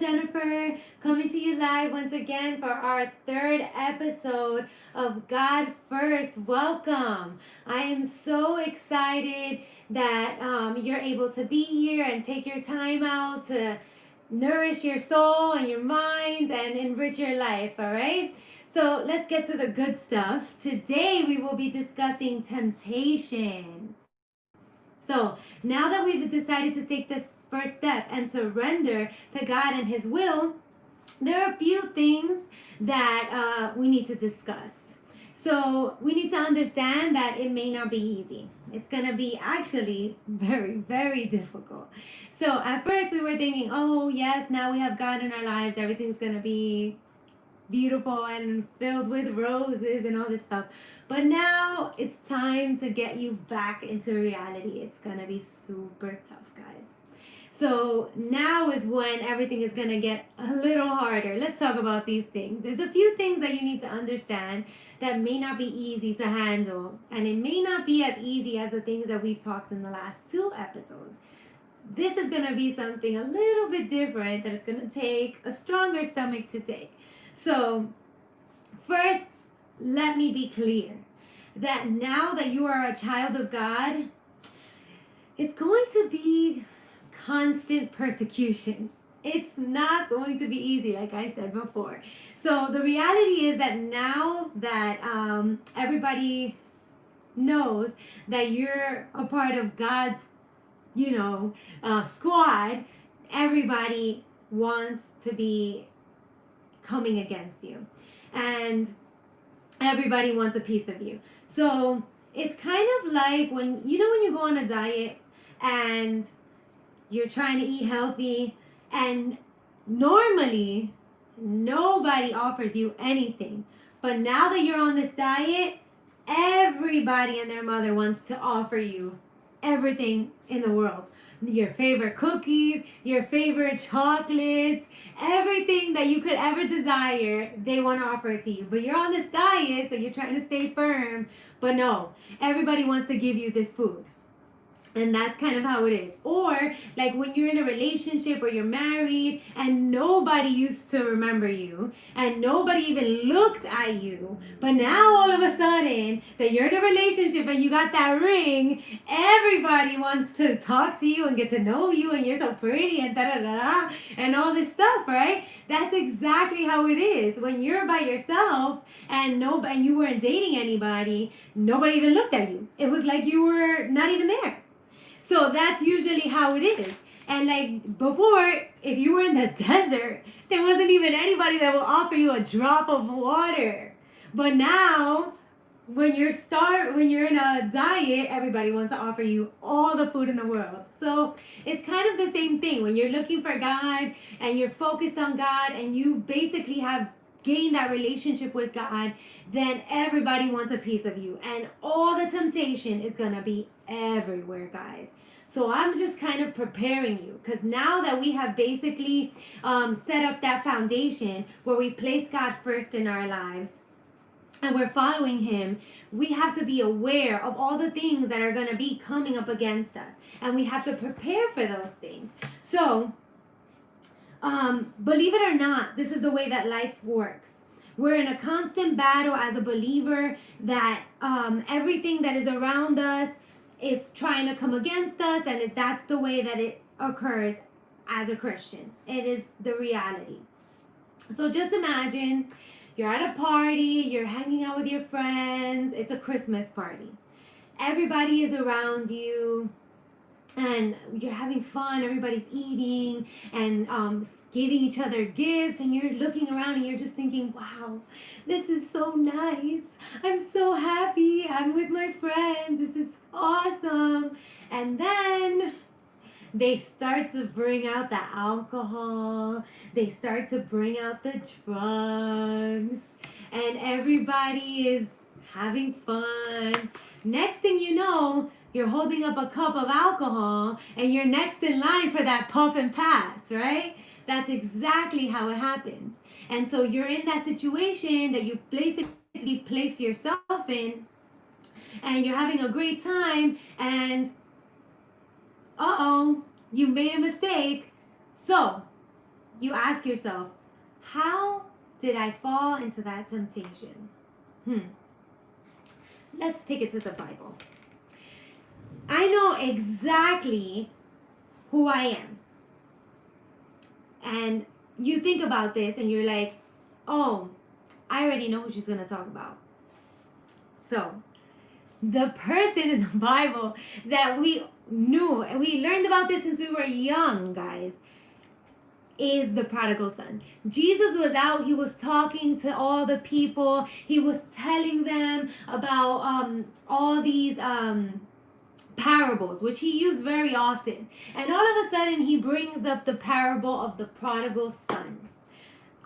Jennifer, coming to you live once again for our third episode of God First. Welcome. I am so excited that you're able to be here and take your time out to nourish your soul and your mind and enrich your life, all right? So let's get to the good stuff. Today we will be discussing temptation. So now that we've decided to take this first step and surrender to God and His will, there are a few things that we need to discuss. So we need to understand that it may not be easy. It's going to be actually very, very difficult. So at first we were thinking, oh yes, now we have God in our lives. Everything's going to be beautiful and filled with roses and all this stuff. But now it's time to get you back into reality. It's going to be super tough, guys. So now is when everything is going to get a little harder. Let's talk about these things. There's a few things that you need to understand that may not be easy to handle. And it may not be as easy as the things that we've talked in the last 2 episodes. This is going to be something a little bit different that is going to take a stronger stomach to take. So first, let me be clear that now that you are a child of God, it's going to be constant persecution. It's not going to be easy, like I said before. So the reality is that now that everybody knows that you're a part of God's, squad, everybody wants to be coming against you. And everybody wants a piece of you. So it's kind of like when you go on a diet and you're trying to eat healthy, and normally nobody offers you anything. But now that you're on this diet, everybody and their mother wants to offer you everything in the world. Your favorite cookies, your favorite chocolates, everything that you could ever desire, they want to offer it to you. But you're on this diet, so you're trying to stay firm. But no, everybody wants to give you this food. And that's kind of how it is. Or like when you're in a relationship or you're married and nobody used to remember you and nobody even looked at you. But now all of a sudden that you're in a relationship and you got that ring, everybody wants to talk to you and get to know you and you're so pretty and da-da-da-da and all this stuff, right? That's exactly how it is. When you're by yourself and you weren't dating anybody, nobody even looked at you. It was like you were not even there. So that's usually how it is. And like before, if you were in the desert, there wasn't even anybody that will offer you a drop of water. But now, when you're in a diet, everybody wants to offer you all the food in the world. So it's kind of the same thing. When you're looking for God and you're focused on God and you basically have gained that relationship with God, then everybody wants a piece of you. And all the temptation is going to be everywhere, guys. So I'm just kind of preparing you, because now that we have basically set up that foundation where we place God first in our lives and we're following Him, we have to be aware of all the things that are going to be coming up against us. And we have to prepare for those things. So, believe it or not, this is the way that life works. We're in a constant battle as a believer that everything that is around us is trying to come against us, and that's the way that it occurs as a Christian. It is the reality. So just imagine you're at a party, you're hanging out with your friends, it's a Christmas party. Everybody is around you, and you're having fun, everybody's eating and giving each other gifts, and you're looking around and you're just thinking, wow, this is so nice. I'm so happy. I'm with my friends. This is awesome. And then they start to bring out the alcohol. They start to bring out the drugs. And everybody is having fun. Next thing you know, you're holding up a cup of alcohol and you're next in line for that puff and pass, right? That's exactly how it happens. And so you're in that situation that you basically place yourself in, and you're having a great time, and you made a mistake. So you ask yourself, how did I fall into that temptation? Let's take it to the Bible. I know exactly who I am. And you think about this and you're like, oh, I already know who she's going to talk about. So, the person in the Bible that we knew, and we learned about this since we were young, guys, is the prodigal son. Jesus was out, he was talking to all the people, he was telling them about all these parables, which he used very often. And all of a sudden, he brings up the parable of the prodigal son.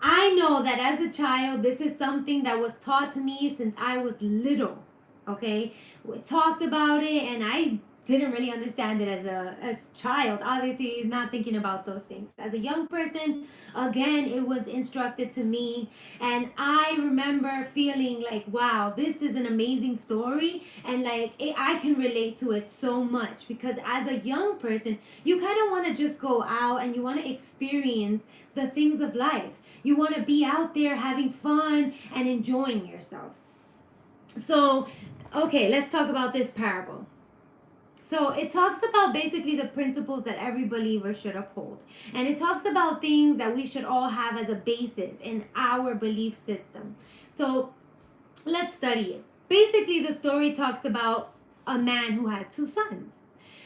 I know that as a child, this is something that was taught to me since I was little. Okay, we talked about it, and I didn't really understand it as a child. Obviously, he's not thinking about those things. As a young person, again, it was instructed to me, and I remember feeling like, wow, this is an amazing story, and like I can relate to it so much, because as a young person, you kind of want to just go out and you want to experience the things of life. You want to be out there having fun and enjoying yourself. So, okay, let's talk about this parable. So it talks about basically the principles that every believer should uphold. And it talks about things that we should all have as a basis in our belief system. So let's study it. Basically, the story talks about a man who had 2 sons.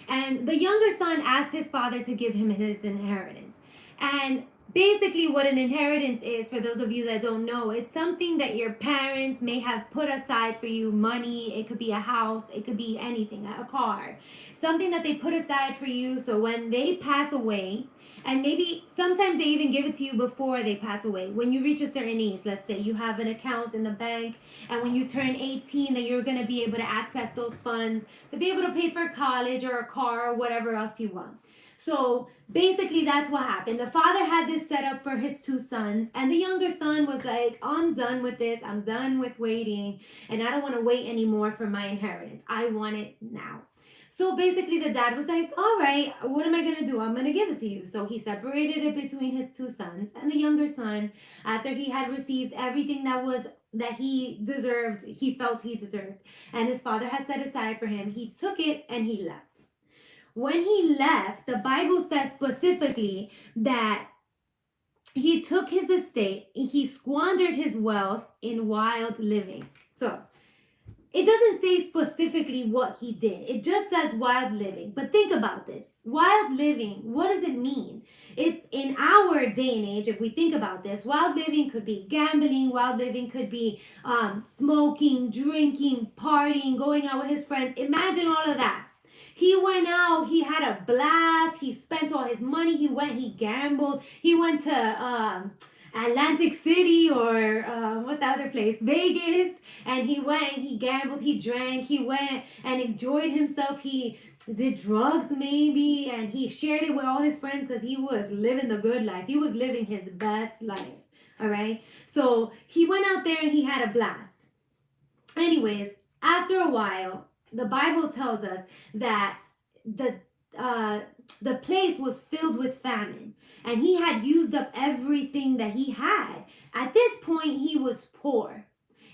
And the younger son asked his father to give him his inheritance. And basically what an inheritance is, for those of you that don't know, is something that your parents may have put aside for you. Money, it could be a house, it could be anything, a car. Something that they put aside for you, so when they pass away, and maybe sometimes they even give it to you before they pass away. When you reach a certain age, let's say you have an account in the bank, and when you turn 18, then you're going to be able to access those funds to be able to pay for college or a car or whatever else you want. So basically that's what happened. The father had this set up for his 2 sons, and the younger son was like, I'm done with this. I'm done with waiting, and I don't want to wait anymore for my inheritance. I want it now. So basically the dad was like, all right, what am I going to do? I'm going to give it to you. So he separated it between his 2 sons, and the younger son, after he had received everything that he deserved, he felt he deserved, and his father had set aside for him, he took it and he left. When he left, the Bible says specifically that he took his estate, he squandered his wealth in wild living. So it doesn't say specifically what he did. It just says wild living. But think about this. Wild living, what does it mean? In our day and age, if we think about this, wild living could be gambling. Wild living could be smoking, drinking, partying, going out with his friends. Imagine all of that. He went out, he had a blast, he spent all his money, he gambled, he went to Atlantic City or what's the other place? Vegas. And he went, he gambled, he drank, he went and enjoyed himself. He did drugs maybe, and he shared it with all his friends because he was living the good life. He was living his best life. All right. So he went out there and he had a blast. Anyways, after a while, the Bible tells us that the place was filled with famine, and he had used up everything that he had. At this point, he was poor,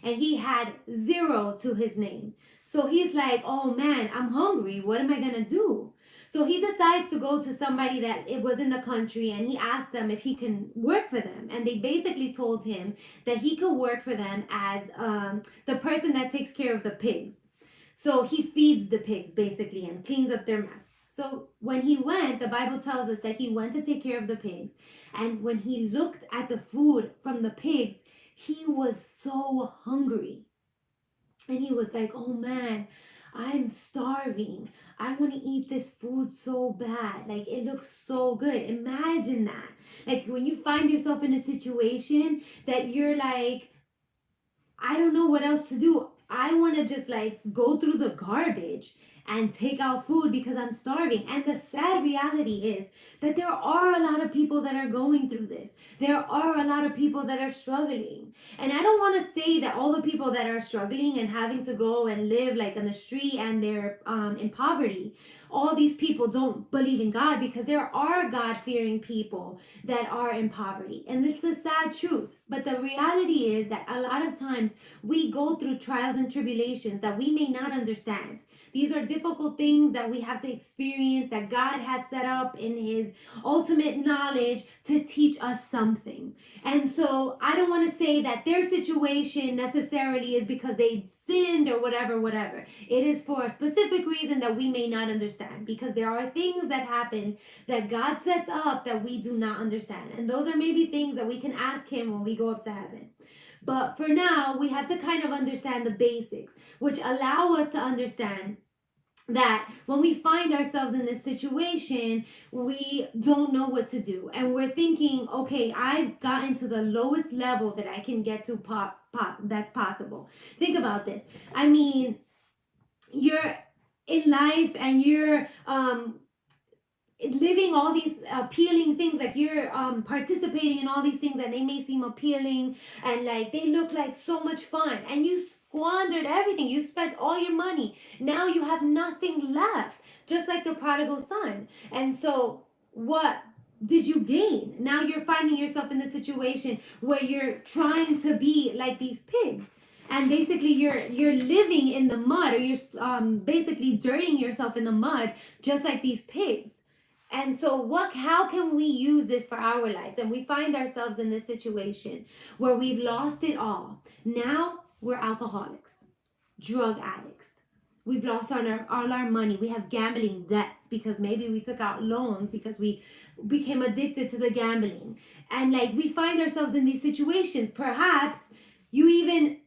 and he had 0 to his name. So he's like, oh man, I'm hungry. What am I going to do? So he decides to go to somebody that it was in the country, and he asked them if he can work for them. And they basically told him that he could work for them as the person that takes care of the pigs. So he feeds the pigs basically and cleans up their mess. So when he went, the Bible tells us that he went to take care of the pigs. And when he looked at the food from the pigs, he was so hungry. And he was like, oh man, I'm starving. I want to eat this food so bad. Like, it looks so good. Imagine that. Like, when you find yourself in a situation that you're like, I don't know what else to do. I want to just like go through the garbage and take out food because I'm starving. And the sad reality is that there are a lot of people that are going through this. There are a lot of people that are struggling. And I don't want to say that all the people that are struggling and having to go and live like on the street and they're in poverty all these people don't believe in God, because there are God-fearing people that are in poverty. And it's a sad truth. But the reality is that a lot of times we go through trials and tribulations that we may not understand. These are difficult things that we have to experience, that God has set up in his ultimate knowledge to teach us something. And so I don't want to say that their situation necessarily is because they sinned or whatever. It is for a specific reason that we may not understand, because there are things that happen that God sets up that we do not understand. And those are maybe things that we can ask him when we go up to heaven. But for now, we have to kind of understand the basics, which allow us to understand that when we find ourselves in this situation, we don't know what to do. And we're thinking, okay, I've gotten to the lowest level that I can get to that's possible. Think about this. I mean, you're in life and you're living all these appealing things, like you're participating in all these things that they may seem appealing and like they look like so much fun, and you squandered everything. You spent all your money. Now you have nothing left, just like the prodigal son. And so what did you gain? Now you're finding yourself in the situation where you're trying to be like these pigs. And basically you're living in the mud, or you're basically dirtying yourself in the mud just like these pigs. And so how can we use this for our lives? And we find ourselves in this situation where we've lost it all. Now we're alcoholics, drug addicts. We've lost all our money. We have gambling debts because maybe we took out loans because we became addicted to the gambling. And like we find ourselves in these situations. Perhaps you even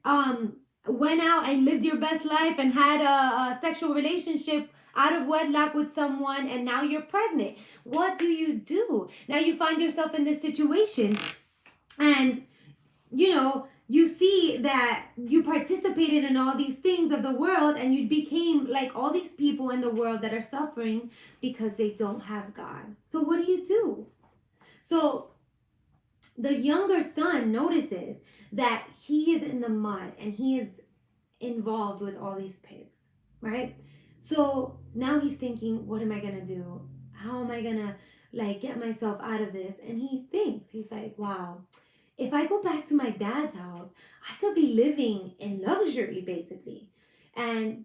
went out and lived your best life and had a sexual relationship out of wedlock with someone, and now you're pregnant. What do? Now you find yourself in this situation, and you see that you participated in all these things of the world, and you became like all these people in the world that are suffering because they don't have God. So what do? So the younger son notices that he is in the mud and he is involved with all these pigs, right? So now he's thinking, what am I going to do? How am I going to like get myself out of this? And he's like, wow, if I go back to my dad's house, I could be living in luxury basically. And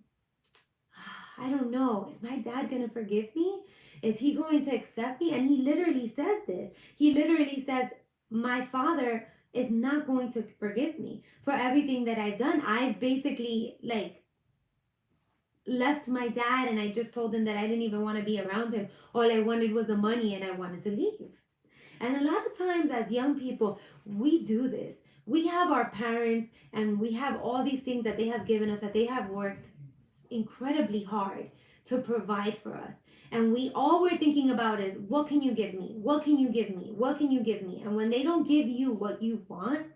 I don't know, is my dad going to forgive me? Is he going to accept me? And he literally says this. He literally says, my father is not going to forgive me for everything that I've done. I've basically like left my dad, and I just told him that I didn't even want to be around him. All I wanted was the money, and I wanted to leave. And a lot of times as young people, we do this. We have our parents and we have all these things that they have given us, that they have worked incredibly hard to provide for us. And all we're thinking about is, what can you give me? What can you give me? What can you give me? And when they don't give you what you want,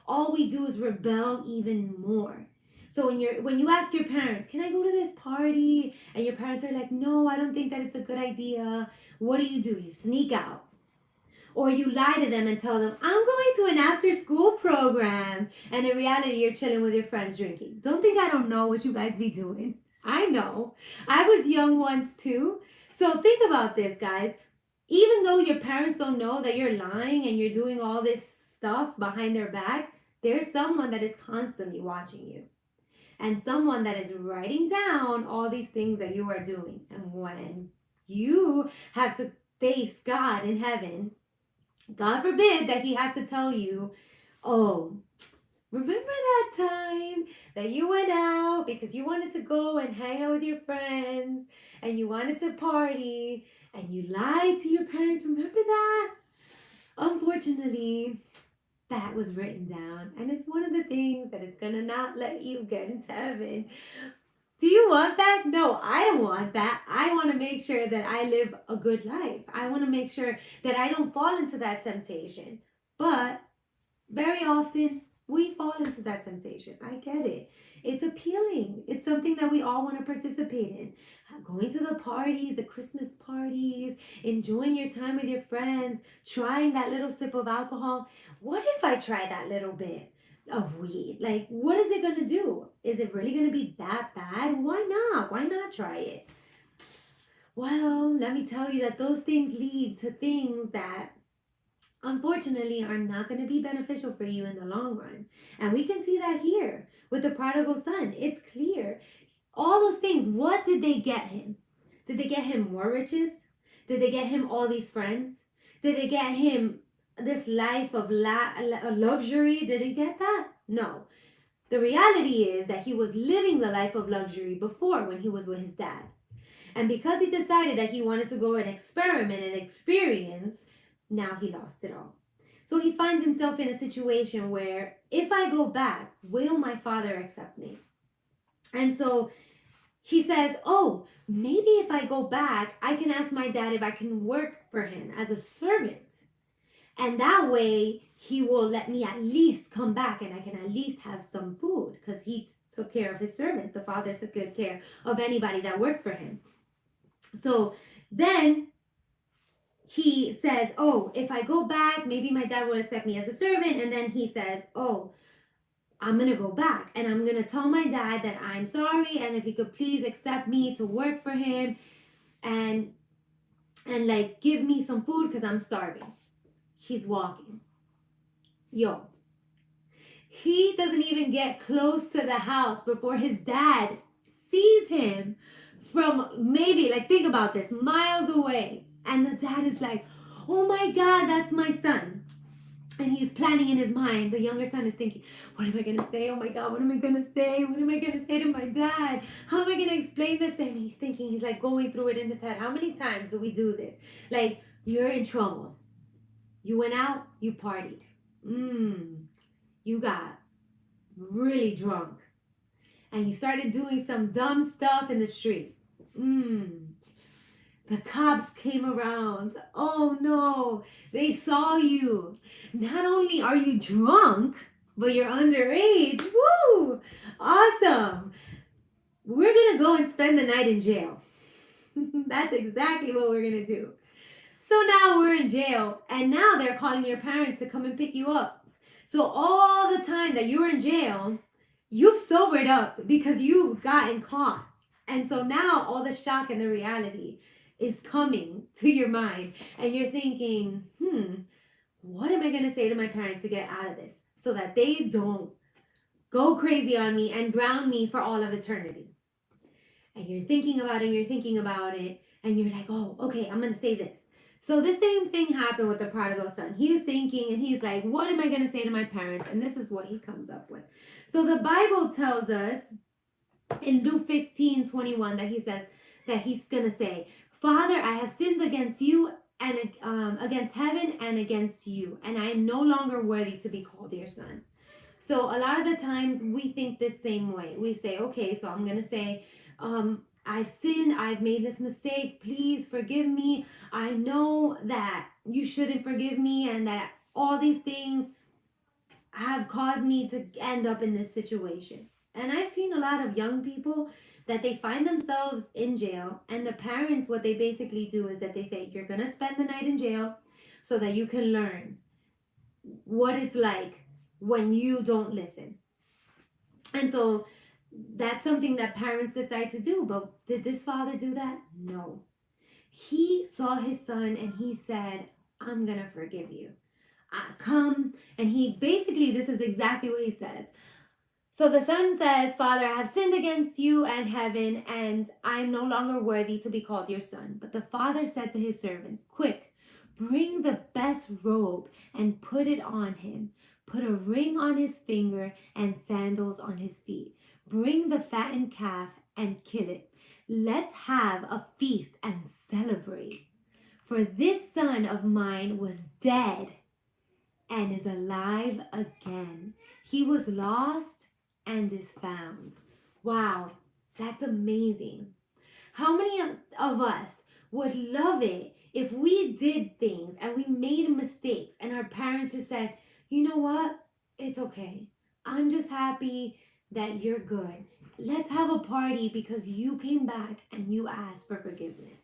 all we do is rebel even more. So when you ask your parents, can I go to this party? And your parents are like, no, I don't think that it's a good idea. What do? You sneak out. Or you lie to them and tell them, I'm going to an after-school program. And in reality, you're chilling with your friends drinking. Don't think I don't know what you guys be doing. I know. I was young once too. So think about this, guys. Even though your parents don't know that you're lying and you're doing all this stuff behind their back, there's someone that is constantly watching you. And someone that is writing down all these things that you are doing. And when you have to face God in heaven, God forbid that he has to tell you, oh, remember that time that you went out because you wanted to go and hang out with your friends and you wanted to party and you lied to your parents? Remember that? Unfortunately, that was written down, and it's one of the things that is gonna not let you get into heaven. Do you want that? No, I don't want that. I want to make sure that I live a good life. I want to make sure that I don't fall into that temptation. But very often we fall into that temptation. I get it. It's appealing. It's something that we all want to participate in. Going to the parties, the Christmas parties, enjoying your time with your friends, trying that little sip of alcohol. What if I try that little bit of weed? Like, what is it going to do? Is it really going to be that bad? Why not? Why not try it? Well, let me tell you that those things lead to things that unfortunately are not going to be beneficial for you in the long run. And we can see that here with the prodigal son. It's clear. All those things, what did they get him? Did they get him more riches? Did they get him all these friends? Did they get him this life of luxury? Did he get that? No. The reality is that he was living the life of luxury before when he was with his dad. And because he decided that he wanted to go and experiment and experience, now he lost it all. So he finds himself in a situation where, if I go back, will my father accept me? And so he says, oh, maybe if I go back, I can ask my dad if I can work for him as a servant. And that way he will let me at least come back and I can at least have some food, because he took care of his servants. The father took good care of anybody that worked for him. So then he says, oh, if I go back, maybe my dad will accept me as a servant. And then he says, oh, I'm going to go back and I'm going to tell my dad that I'm sorry. And if he could please accept me to work for him and like give me some food because I'm starving. He's walking. Yo, he doesn't even get close to the house before his dad sees him from maybe, like, think about this, miles away. And the dad is like, oh my God, that's my son. And he's planning in his mind. The younger son is thinking, what am I going to say? Oh my God, what am I going to say? What am I going to say to my dad? How am I going to explain this to him? And he's thinking, he's like going through it in his head. How many times do we do this? Like, you're in trouble. You went out, you partied. You got really drunk. And you started doing some dumb stuff in the street. The cops came around. Oh no, they saw you. Not only are you drunk, but you're underage. Woo! Awesome. We're going to go and spend the night in jail. That's exactly what we're going to do. So now we're in jail, and now they're calling your parents to come and pick you up. So all the time that you were in jail, you've sobered up because you've gotten caught. And so now all the shock and the reality is coming to your mind. And you're thinking, what am I going to say to my parents to get out of this so that they don't go crazy on me and ground me for all of eternity? And you're thinking about it, and you're like, oh, okay, I'm going to say this. So the same thing happened with the prodigal son. He was thinking, and he's like, what am I going to say to my parents? And this is what he comes up with. So the Bible tells us in Luke 15:21 that he says that he's going to say, Father, I have sinned against you and against heaven and against you, and I am no longer worthy to be called your son. So a lot of the times we think this same way. We say, okay, so I'm going to say, I've sinned, I've made this mistake, please forgive me. I know that you shouldn't forgive me and that all these things have caused me to end up in this situation. And I've seen a lot of young people that they find themselves in jail, and the parents, what they basically do is that they say, you're going to spend the night in jail so that you can learn what it's like when you don't listen. And so that's something that parents decide to do. But did this father do that? No. He saw his son and he said, I'm going to forgive you. Come. And he basically, this is exactly what he says. So the son says, Father, I have sinned against you and heaven, and I am no longer worthy to be called your son. But the father said to his servants, quick, bring the best robe and put it on him. Put a ring on his finger and sandals on his feet. Bring the fattened calf and kill it. Let's have a feast and celebrate. For this son of mine was dead and is alive again. He was lost and is found. Wow, that's amazing. How many of us would love it if we did things and we made mistakes and our parents just said, you know what? It's okay. I'm just happy that you're good. Let's have a party because you came back and you asked for forgiveness.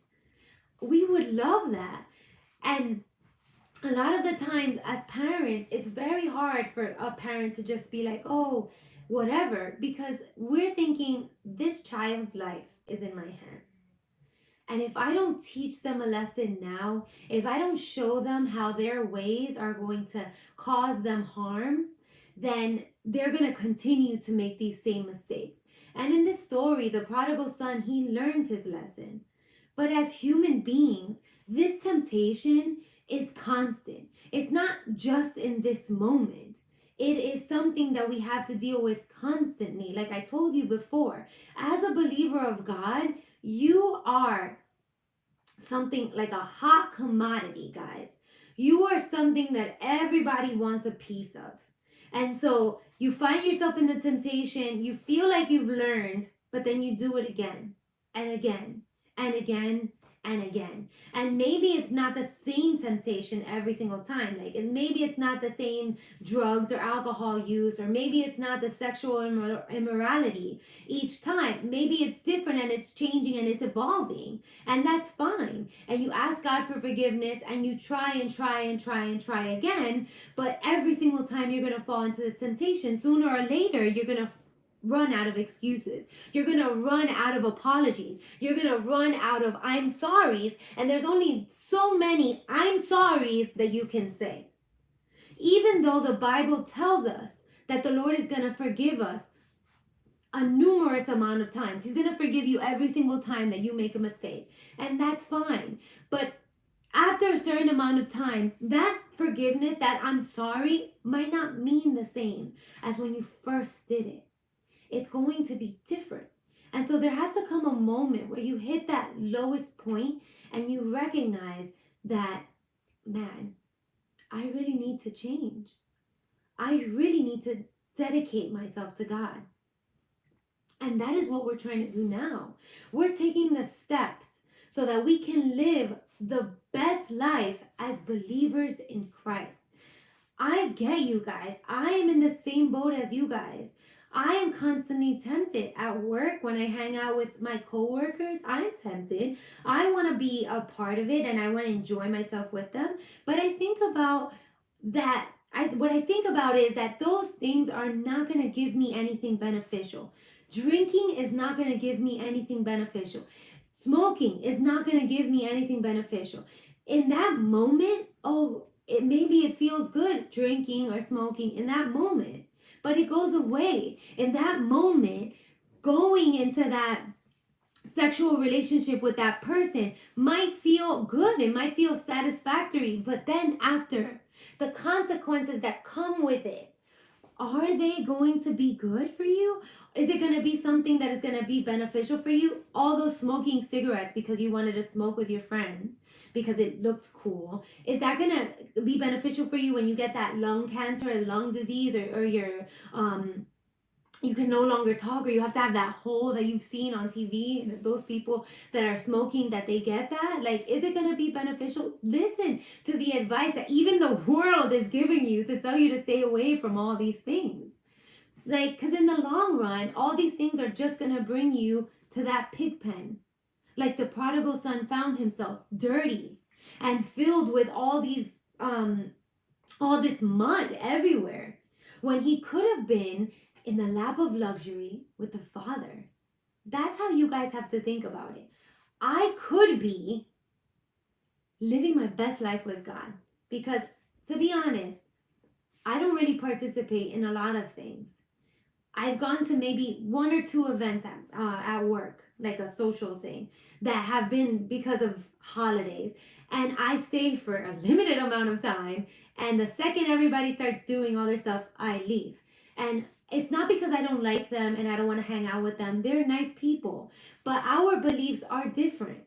We would love that. And a lot of the times as parents, it's very hard for a parent to just be like, oh, whatever, because we're thinking this child's life is in my hands. And if I don't teach them a lesson now, if I don't show them how their ways are going to cause them harm, then they're going to continue to make these same mistakes. And in this story, the prodigal son, he learns his lesson. But as human beings, this temptation is constant. It's not just in this moment. It is something that we have to deal with constantly. Like I told you before, as a believer of God, you are something like a hot commodity, guys. You are something that everybody wants a piece of. And so you find yourself in the temptation, you feel like you've learned, but then you do it again and again and again and again. And maybe it's not the same temptation every single time. Like, and maybe it's not the same drugs or alcohol use, or maybe it's not the sexual immorality each time. Maybe it's different and it's changing and it's evolving, and that's fine. And you ask God for forgiveness and you try and try and try and try again, but every single time you're going to fall into this temptation. Sooner or later, you're going to run out of excuses. You're going to run out of apologies. You're going to run out of I'm sorries. And there's only so many I'm sorries that you can say. Even though the Bible tells us that the Lord is going to forgive us a numerous amount of times. He's going to forgive you every single time that you make a mistake. And that's fine. But after a certain amount of times, that forgiveness, that I'm sorry, might not mean the same as when you first did it. It's going to be different. And so there has to come a moment where you hit that lowest point and you recognize that, man, I really need to change. I really need to dedicate myself to God. And that is what we're trying to do now. We're taking the steps so that we can live the best life as believers in Christ. I get you guys. I am in the same boat as you guys. I am constantly tempted at work when I hang out with my coworkers. I'm tempted. I want to be a part of it and I want to enjoy myself with them. But I think about that. What I think about is that those things are not going to give me anything beneficial. Drinking is not going to give me anything beneficial. Smoking is not going to give me anything beneficial. In that moment, maybe it feels good drinking or smoking in that moment. But it goes away. In that moment, going into that sexual relationship with that person might feel good. It might feel satisfactory. But then after, the consequences that come with it, are they going to be good for you? Is it going to be something that is going to be beneficial for you? All those smoking cigarettes because you wanted to smoke with your friends because it looked cool. Is that going to be beneficial for you when you get that lung cancer or lung disease, or your you can no longer talk, or you have to have that hole that you've seen on TV, those people that are smoking, that they get that? Like, is it going to be beneficial? Listen to the advice that even the world is giving you to tell you to stay away from all these things. Like, because in the long run, all these things are just going to bring you to that pig pen. Like the prodigal son found himself dirty and filled with all this mud everywhere, when he could have been in the lap of luxury with the Father. That's how you guys have to think about it. I could be living my best life with God, because, to be honest, I don't really participate in a lot of things. I've gone to maybe 1 or 2 events at work, like a social thing, that have been because of holidays. And I stay for a limited amount of time. And the second everybody starts doing all their stuff, I leave. And it's not because I don't like them and I don't want to hang out with them. They're nice people. But our beliefs are different.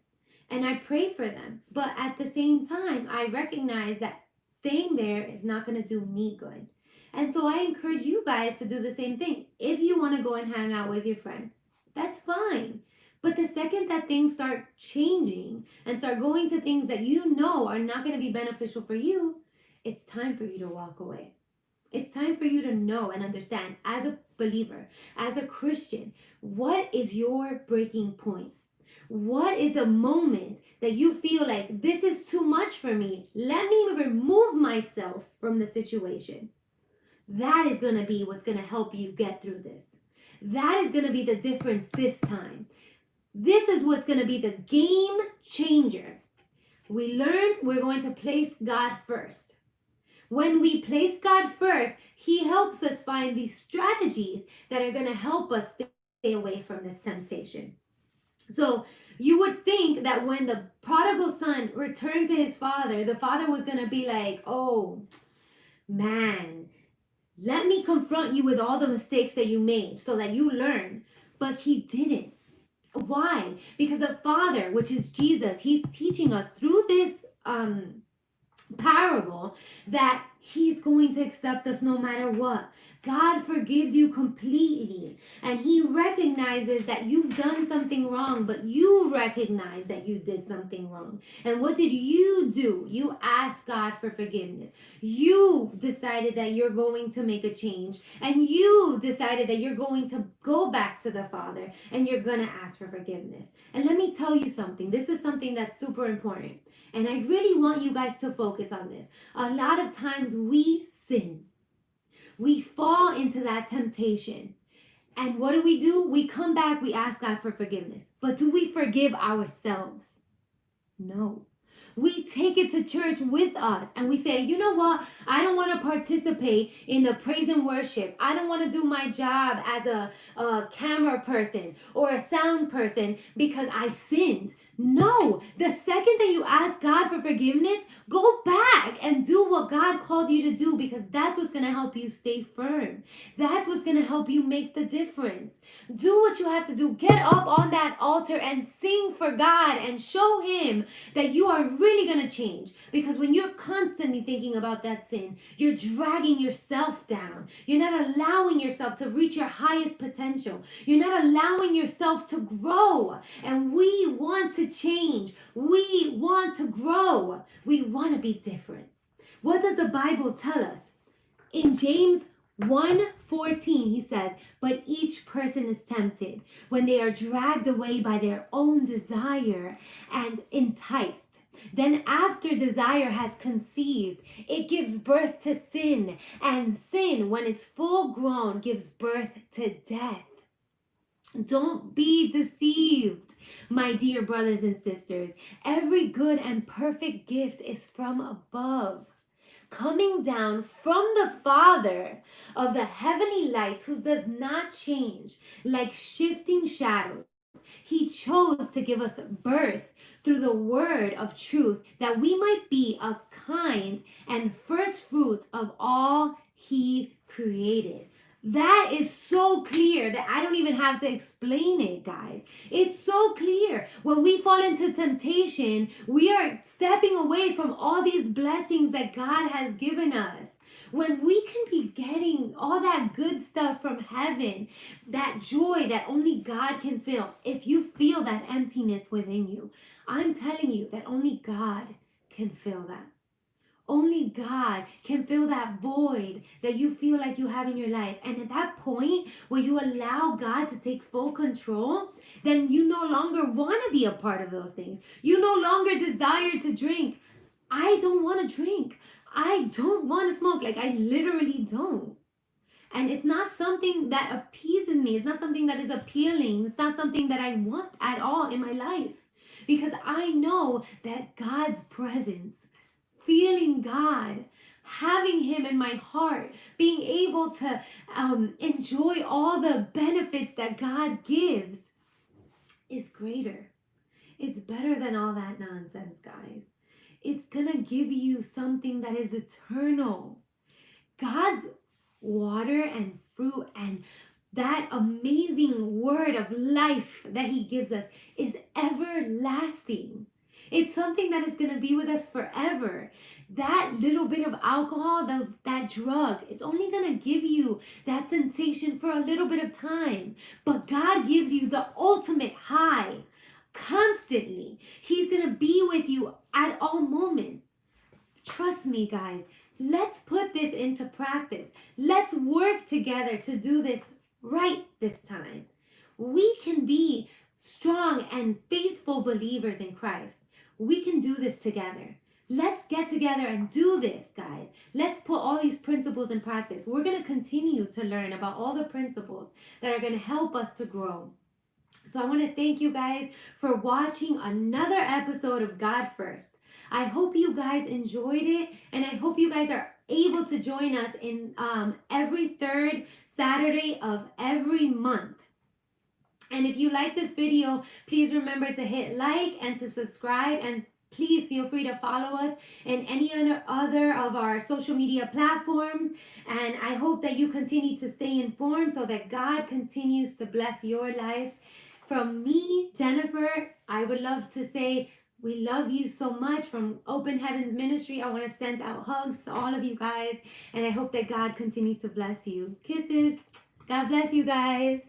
And I pray for them. But at the same time, I recognize that staying there is not going to do me good. And so I encourage you guys to do the same thing. If you want to go and hang out with your friend, that's fine. But the second that things start changing and start going to things that you know are not going to be beneficial for you, it's time for you to walk away. It's time for you to know and understand, as a believer, as a Christian, what is your breaking point? What is a moment that you feel like, this is too much for me? Let me remove myself from the situation. That is going to be what's going to help you get through this. That is going to be the difference this time. This is what's going to be the game changer. We learned we're going to place God first. When we place God first, he helps us find these strategies that are going to help us stay away from this temptation. So you would think that when the prodigal son returned to his father, the father was going to be like, oh, man, let me confront you with all the mistakes that you made so that you learn. But he didn't. Why? Because the Father, which is Jesus, he's teaching us through this parable that he's going to accept us no matter what. God forgives you completely, and he recognizes that you've done something wrong, but you recognize that you did something wrong. And what did you do? You asked God for forgiveness. You decided that you're going to make a change, and you decided that you're going to go back to the Father and you're going to ask for forgiveness. And let me tell you something. This is something that's super important, and I really want you guys to focus on this. A lot of times we sin. We fall into that temptation. And what do? We come back, we ask God for forgiveness. But do we forgive ourselves? No. We take it to church with us and we say, you know what? I don't want to participate in the praise and worship. I don't want to do my job as a camera person or a sound person because I sinned. No, the second that you ask God for forgiveness, go back and do what God called you to do, because that's what's going to help you stay firm. That's what's going to help you make the difference. Do what you have to do. Get up on that altar and sing for God and show him that you are really going to change. Because when you're constantly thinking about that sin, you're dragging yourself down. You're not allowing yourself to reach your highest potential. You're not allowing yourself to grow. And we want to change. We want to grow. We want to be different. What does the Bible tell us? In James 1:14, he says, but each person is tempted when they are dragged away by their own desire and enticed. Then after desire has conceived, it gives birth to sin. And sin, when it's full grown, gives birth to death. Don't be deceived, my dear brothers and sisters. Every good and perfect gift is from above, coming down from the Father of the heavenly lights, who does not change like shifting shadows. He chose to give us birth through the word of truth, that we might be a kind and first fruits of all he created. That is so clear that I don't even have to explain it, guys. It's so clear. When we fall into temptation, we are stepping away from all these blessings that God has given us. When we can be getting all that good stuff from heaven, that joy that only God can fill. If you feel that emptiness within you, I'm telling you that only God can fill that. Only God can fill that void that you feel like you have in your life. And at that point, where you allow God to take full control, then you no longer want to be a part of those things. You no longer desire to drink. I don't want to drink. I don't want to smoke. Like, I literally don't. And it's not something that appeases me. It's not something that is appealing. It's not something that I want at all in my life. Because I know that God's presence, feeling God, having him in my heart, being able to enjoy all the benefits that God gives is greater. It's better than all that nonsense, guys. It's gonna give you something that is eternal. God's water and fruit and that amazing word of life that he gives us is everlasting. It's something that is going to be with us forever. That little bit of alcohol, that drug, is only going to give you that sensation for a little bit of time. But God gives you the ultimate high constantly. He's going to be with you at all moments. Trust me, guys. Let's put this into practice. Let's work together to do this right this time. We can be strong and faithful believers in Christ. We can do this together. Let's get together and do this, guys. Let's put all these principles in practice. We're going to continue to learn about all the principles that are going to help us to grow. So I want to thank you guys for watching another episode of God First. I hope you guys enjoyed it, and I hope you guys are able to join us in every third Saturday of every month. And if you like this video, please remember to hit like and to subscribe, and please feel free to follow us in any other of our social media platforms. And I hope that you continue to stay informed so that God continues to bless your life. From me, Jennifer, I would love to say we love you so much. From Open Heavens Ministry, I want to send out hugs to all of you guys, and I hope that God continues to bless you. Kisses. God bless you guys.